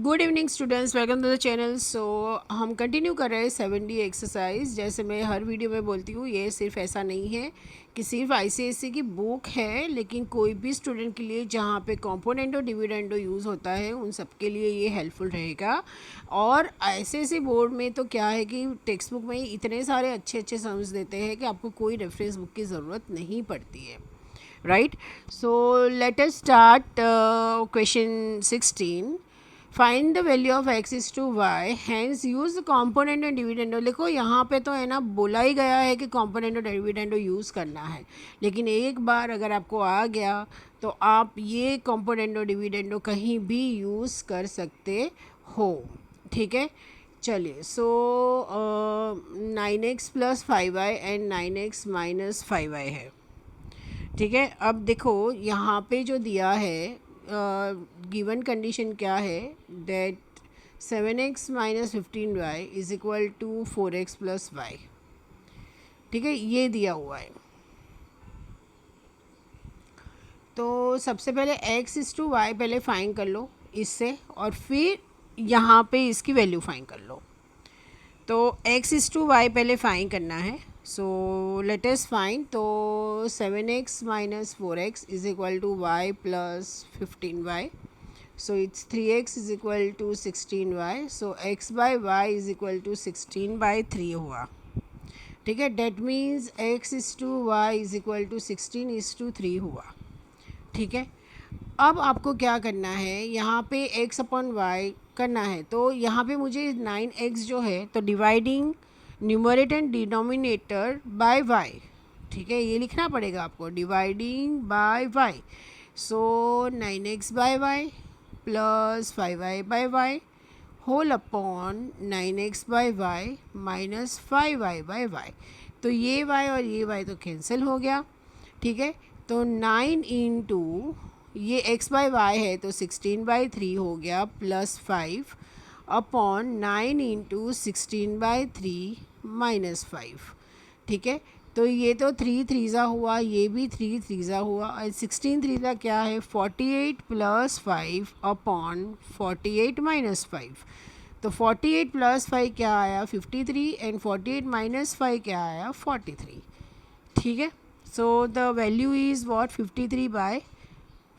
Good evening students, welcome to the channel. So हम continue कर रहे हैं 7D एक्सरसाइज। जैसे मैं हर वीडियो में बोलती हूँ, ये सिर्फ ऐसा नहीं है कि सिर्फ ICSE की बुक है, लेकिन कोई भी स्टूडेंट के लिए जहाँ पे कंपोनेंटो डिविडेंडो यूज़ होता है उन सब के लिए ये हेल्पफुल रहेगा। और ICSE बोर्ड में तो क्या है कि टेक्स्ट बुक में ही इतने सारे अच्छे अच्छे सम्स देते हैं कि आपको कोई रेफरेंस बुक की ज़रूरत नहीं पड़ती है, right. So let us start question 16। Find the value of x is to y, hence use the componendo and dividendo. देखो यहाँ पे तो है ना, बोला ही गया है कि कॉम्पोनेंट और डिविडेंडो यूज़ करना है, लेकिन एक बार अगर आपको आ गया तो आप ये कॉम्पोनेंट और डिविडेंडो कहीं भी यूज़ कर सकते हो, ठीक है। चलिए, सो 9x plus 5y and 9x minus 5y है, ठीक है। अब देखो यहाँ पे जो दिया है, गिवन कंडीशन क्या है, that 7x minus 15y is equal to 4x plus y, ठीक है, ये दिया हुआ है। तो सबसे पहले x इज टू वाई पहले फाइंड कर लो इससे, और फिर यहाँ पे इसकी वैल्यू फाइंड कर लो। तो x इज टू वाई पहले फाइंड करना है। So let us find. तो 7x minus 4x is equal to y plus 15y। So it's 3x is equal to 16y. So x by y is equal to 16 by 3 हुआ, ठीक है। That means x is to y is equal to 16 is to 3 हुआ, ठीक है। अब आपको क्या करना है, यहाँ पे x अपॉन वाई करना है। तो यहाँ पे मुझे 9x जो है, तो dividing numerator and denominator by y, ठीक है, ये लिखना पड़ेगा आपको, dividing by y। So 9x by y plus 5y by y whole upon 9x by y minus 5y by y। तो ये y और ये y तो कैंसिल हो गया, ठीक है। तो 9 इंटू ये x बाय y है तो 16 बाई 3 हो गया, plus 5 upon 9 into 16 by 3 minus 5, ठीक है। तो ये तो 3 3 हुआ, ये भी 3 3 हुआ, और 16 3 क्या है 48 प्लस 5 अपॉन 48 माइनस 5। तो 48 प्लस 5 क्या आया 53, एंड 48 माइनस 5 क्या आया 43, ठीक है। So the value is what 53 by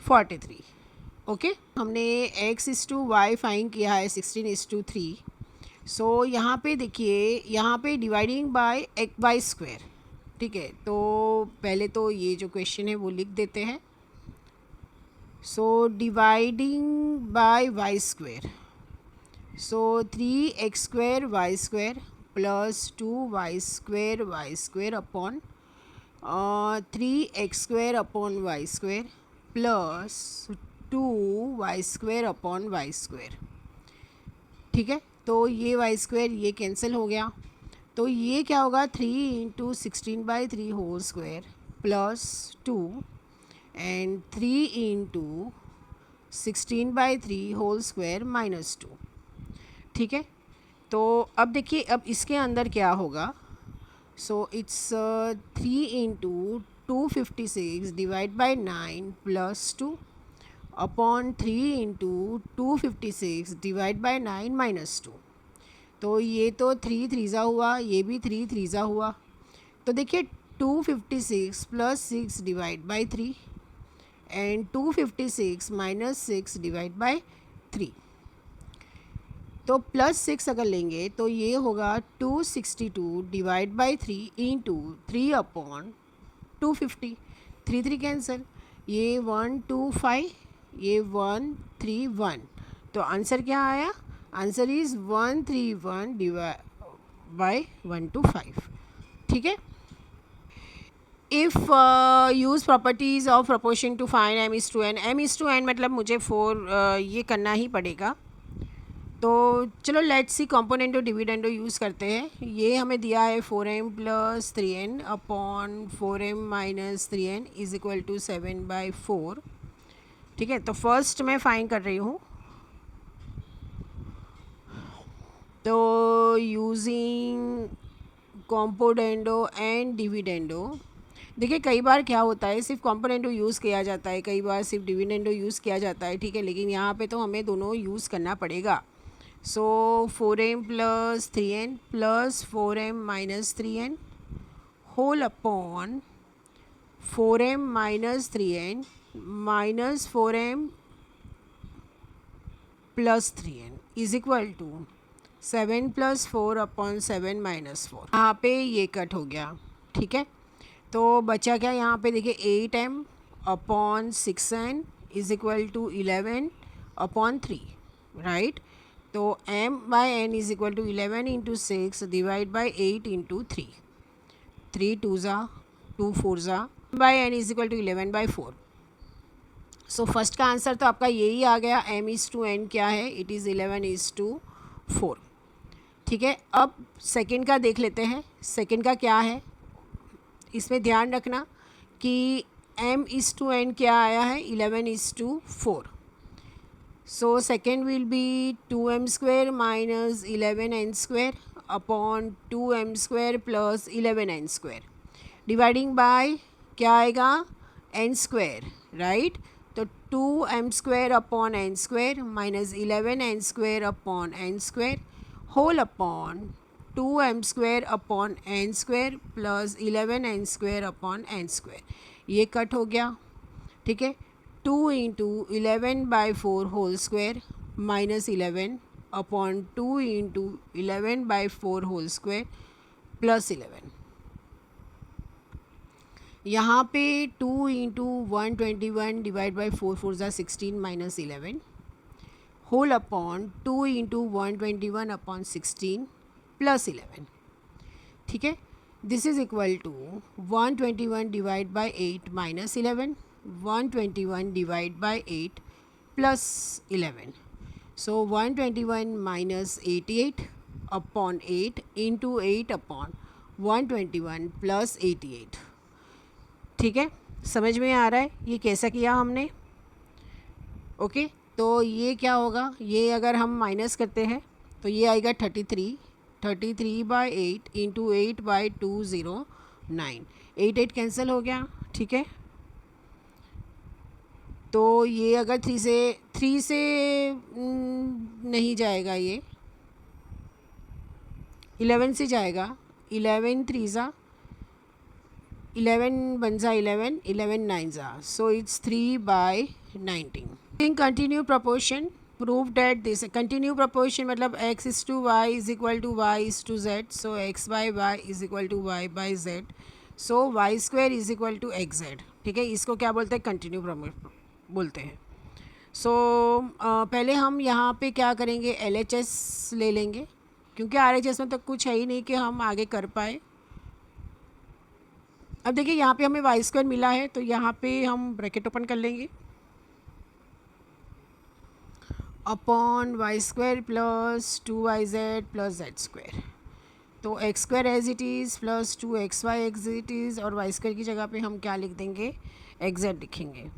43, okay. हमने x is to y find किया है 16 इज़ टू 3। सो यहाँ पे देखिए, यहाँ पे डिवाइडिंग बाय एक बाई स्क्वायर, ठीक है। तो पहले तो ये जो क्वेश्चन है वो लिख देते हैं। So dividing by y square, so 3x square y square plus 2y square upon 3x square upon y square plus 2y square upon y square, ठीक है। तो ये वाई स्क्वायर ये कैंसिल हो गया। तो ये क्या होगा 3 into 16 by 3 whole square plus 2 and 3 into 16 by 3 whole square minus 2, ठीक है। तो अब देखिए, अब इसके अंदर क्या होगा। So it's 3 into 256 divide by 9 plus 2 upon 3 into 256 divide by 9 minus 2। तो ये तो 3 3 हुआ, ये भी 3 3 हुआ। तो देखिए 256 plus 6 divide by 3 and 256 minus 6 divide by 3। तो प्लस 6 अगर लेंगे तो ये होगा 262 divide by 3 into 3 upon 250। 3 3 cancel, ये 125, ये 131। तो आंसर क्या आया, आंसर इज 131 डिवाइड बाई 125, ठीक है। If use properties of proportion to find m is to n, m is to n मतलब मुझे 4 ये करना ही पड़ेगा। तो चलो let's see componendo dividendo use करते हैं। ये हमें दिया है 4m plus 3n upon 4m minus 3n is equal to 7 by 4, ठीक है। तो फर्स्ट मैं फाइंड कर रही हूँ। तो यूजिंग कंपोनेंटो एंड डिविडेंडो, देखिए कई बार क्या होता है, सिर्फ कॉम्पोनेंटो यूज़ किया जाता है, कई बार सिर्फ डिविडेंडो यूज़ किया जाता है, ठीक है, लेकिन यहाँ पे तो हमें दोनों यूज़ करना पड़ेगा। So 4m plus 3n plus 4m minus 3n whole upon 4m minus 3n minus 4m plus 3n is equal to 7 plus 4 upon 7 minus 4। यहाँ पे ये कट हो गया, ठीक है। तो बचा क्या यहाँ पे, देखिए 8m upon 6n is equal to 11 upon 3, right. तो m by n is equal to 11 into 6 divide by 8 into 3, 3 2 ज़ा 2 4 ज़ा by n is equal to 11 by 4। So first का आंसर तो आपका यही आ गया, m इज़ टू n क्या है, इट इज़ 11 इज़ टू 4, ठीक है। अब सेकंड का देख लेते हैं, सेकंड का क्या है, इसमें ध्यान रखना कि m इज़ टू n क्या आया है, 11 is to 4। So second will be 2m square minus 11n square upon 2m square plus 11n square dividing by क्या आएगा, n स्क्वेयर, राइट। तो 2m square upon n square minus 11n square upon n square whole upon 2m square upon n square plus 11n square upon n square, ये cut हो गया, ठीक है। 2 into 11 by 4 whole square minus 11 upon 2 into 11 by 4 whole square plus 11। यहाँ पे 2 into 121 divide by 4 4 ज़ा 16 minus 11 whole upon 2 into 121 upon 16 plus 11, ठीक है। This is equal to 121 divide by 8 minus 11, 121 divide by 8 plus 11। So 121 minus 88 upon 8 into 8 upon 121 plus 88, ठीक है। समझ में आ रहा है ये कैसा किया हमने, ओके। तो ये क्या होगा, ये अगर हम माइनस करते हैं तो ये आएगा 33 बाई 8 इंटू 8 बाई 209, 8 कैंसिल हो गया, ठीक है। तो ये अगर 3 से नहीं जाएगा, ये 11 से जाएगा, 11 3 ज़ा 11 1 ज़ा 11, 11 9 ज़ा, so it's 3 by 19। In continued proportion prove that this continued proportion मतलब x is to y is equal to y is to z, so x by y is equal to y by z, so y square is equal to xz, ठीक है। इसको क्या बोलते हैं, continue बोलते हैं। सो पहले हम यहाँ पे क्या करेंगे, LHS ले लेंगे, क्योंकि RHS में तो कुछ है ही नहीं कि हम आगे कर पाए। अब देखिए यहाँ पे हमें y स्क्वायर मिला है, तो यहाँ पे हम ब्रैकेट ओपन कर लेंगे upon y square plus 2yz plus z square, तो x square as it is plus 2xy as it is, और वाई स्क्वायर की जगह पे हम क्या लिख देंगे, xz लिखेंगे,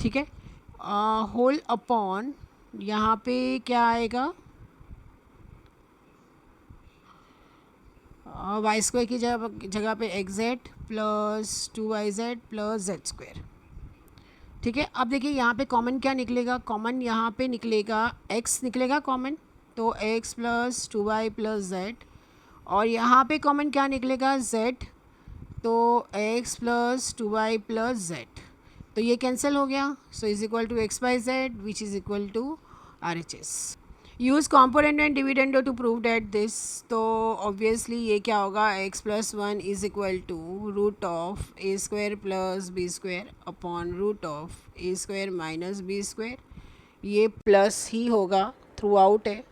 ठीक है। होल अपॉन यहाँ पे क्या आएगा, वाई स्क्वायर की जगह पे xz plus 2yz plus z square, ठीक है। अब देखिए यहाँ पे कॉमन क्या निकलेगा, कॉमन यहाँ पे निकलेगा x निकलेगा कॉमन, तो x plus 2y plus z, और यहाँ पे कॉमन क्या निकलेगा, z, तो x plus 2y plus z, तो ये कैंसिल हो गया, so is equal to x by z which is equal to RHS। Use component and dividendo to prove that this, तो ऑब्वियसली ये क्या होगा, x plus 1 is equal to root of a square plus b square upon root of a square minus b square, ये plus ही होगा throughout है,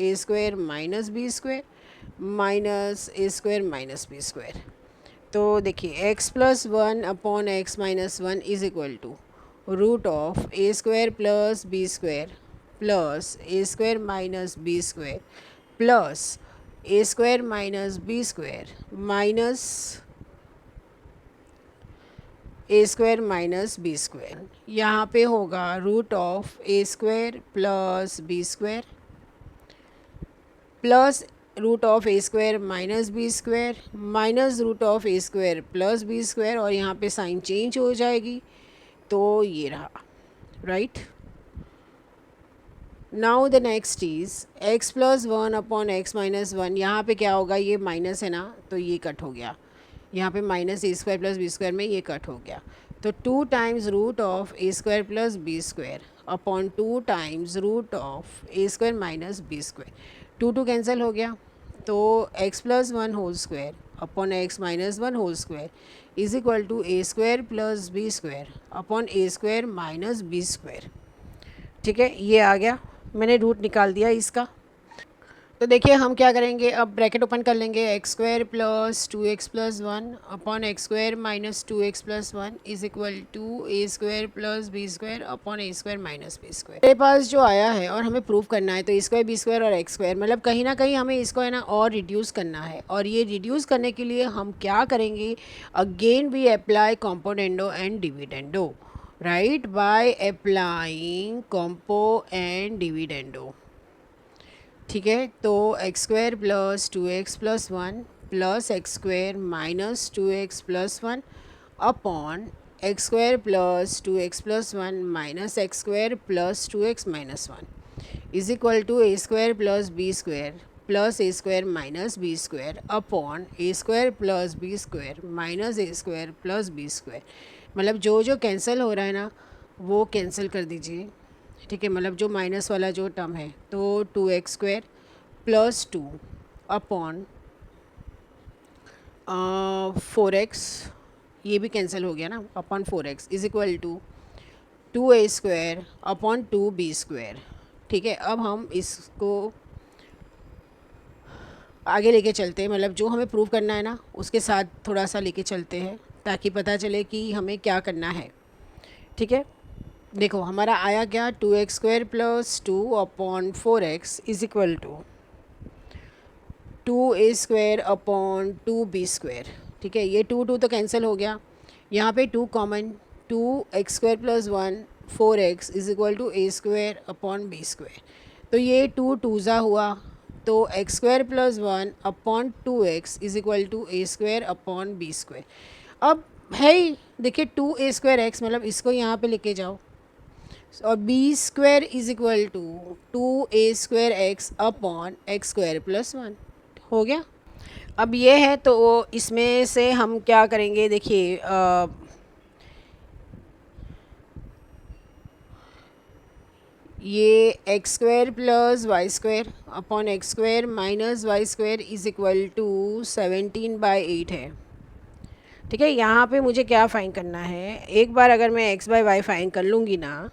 a square minus b square minus a square minus b square. तो देखिए x plus 1 upon x minus 1 is equal to root of a square plus b square plus a square minus b square plus a square minus b square minus a square minus b square, यहाँ पे होगा root of a square plus b square plus root of a square minus b square minus root of a square plus b square, और यहाँ पे sign change हो जाएगी, तो ये रहा, right. Now the next is x plus one upon x minus one. यहाँ पर क्या होगा, ये माइनस है ना, तो ये कट हो गया, यहाँ पे minus a square plus b square में ये कट हो गया, तो 2 times root of a square plus b square upon 2 times root of a square minus b square. 2 cancel हो गया, तो x plus one whole square upon x minus one whole square is equal to a square plus b square upon a square minus b square. ठीक है, ये आ गया, मैंने root निकाल दिया इसका। तो देखिए हम क्या करेंगे, अब ब्रैकेट ओपन कर लेंगे, x square plus 2x plus one upon x square minus 2x plus one is equal to a square plus b square upon a square minus b square. मेरे पास जो आया है और हमें प्रूव करना है, तो ए स्क्वायर बी स्क्वायर और एक्स स्क्वायर, मतलब कहीं ना कहीं हमें इसको है ना और रिड्यूस करना है, और ये रिड्यूस करने के लिए हम क्या करेंगे, again we apply componendo and dividendo, right, by applying compo and dividendo. ठीक है, तो x square plus 2x plus one plus x square minus 2x plus one upon x square plus 2x plus one minus x square plus 2x minus one is equal to a square plus b square plus a square minus b square upon a square plus b square minus a square plus b square. मतलब जो जो cancel हो रहा है ना वो cancel कर दीजिए। ठीक है, मतलब जो माइनस वाला जो टर्म है, तो 2x square plus 2 upon 4x, ये भी कैंसिल हो गया ना, upon 4x is equal to 2a square upon 2b square. ठीक है, अब हम इसको आगे लेके चलते हैं, मतलब जो हमें प्रूव करना है ना उसके साथ थोड़ा सा लेके चलते हैं ताकि पता चले कि हमें क्या करना है। ठीक है, देखो हमारा आया क्या, 2x square plus 2 upon 4x is equal to 2a square upon 2b square. ठीक है, ये 2 तो कैंसिल हो गया, यहाँ पे 2 common, 2x square plus 1 4x is equal to a square upon b square. तो ये 2 2 हुआ, तो x square plus one upon 2x is equal to a square upon b square. अब है ही देखिए 2a स्क्वायर एक्स, मतलब इसको यहाँ पे लेके जाओ, और b square is equal to 2a square x upon x square plus one हो गया। अब ये है, तो इसमें से हम क्या करेंगे, देखिए ये x square plus y square upon x square minus y square is equal to 17/8 है। ठीक है, यहाँ पे मुझे क्या फाइंड करना है, एक बार अगर मैं x बाई वाई फाइंड कर लूँगी ना,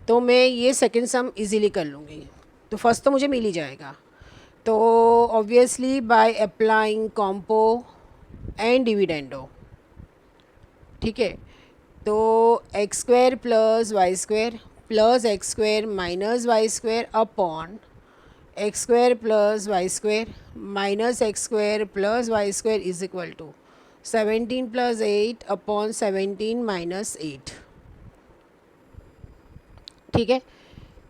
तो मैं ये सेकंड सम इजीली कर लूँगी, तो फर्स्ट तो मुझे मिल ही जाएगा। तो obviously by applying compo and dividendo. ठीक है, तो x square plus y square plus x square minus y square upon x square plus y square minus x square plus y square is equal to 17 plus 8 upon 17 minus 8। ठीक है,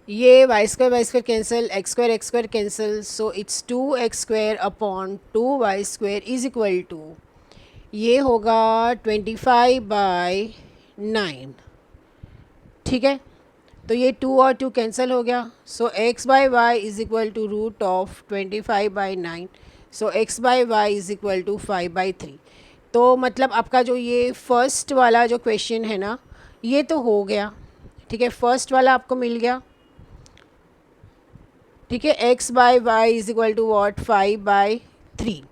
ये y square cancel, x square cancel, so it's 2x square upon 2y square is equal to, ये होगा 25/9। ठीक है, तो ये 2 और 2 कैंसिल हो गया, so x by y is equal to root of 25/9, so x by y is equal to 5/3। तो मतलब आपका जो ये फर्स्ट वाला जो क्वेश्चन है ना, ये तो हो गया। ठीक है, फर्स्ट वाला आपको मिल गया। ठीक है, x by y is equal to what 5/3।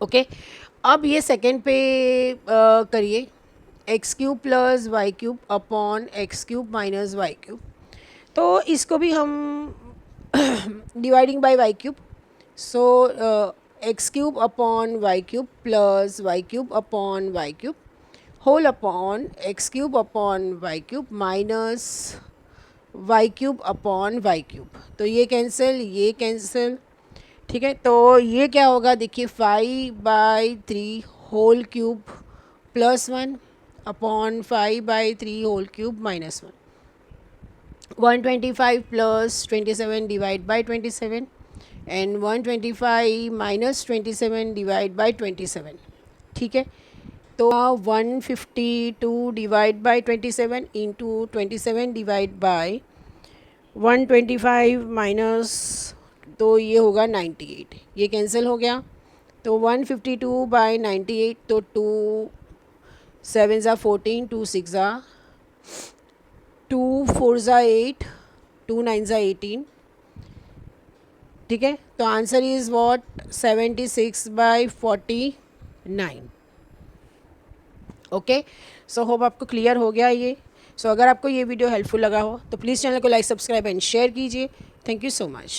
Okay, अब ये सेकेंड पे करिए, x cube plus y cube upon x cube minus y cube. तो इसको भी हम dividing by y cube, so x cube upon y cube plus y cube upon y cube whole upon x cube upon y cube minus y cube upon y cube. तो ये cancel. ठीक है, तो ये क्या होगा, देखिए 5/3 whole cube plus 1 upon 5/3 whole cube minus 1 125 plus 27 divide by 27 and 125 minus 27 divide by 27, ठीक है। तो 152 divide by 27 into 27 divide by 125 minus, तो ये होगा 98, ये कैंसिल हो गया। तो 152 बाई 98, तो 2 7 ज़ा 14, 2 6 ज़ा 2 4 ज़ा 8, 2 9 ज़ा 18, ठीक है। तो answer is what 76 by 49। Okay, so hope आपको क्लियर हो गया ये। सो अगर आपको ये वीडियो हेल्पफुल लगा हो तो प्लीज़ चैनल को लाइक, सब्सक्राइब एंड शेयर कीजिए। Thank you so much.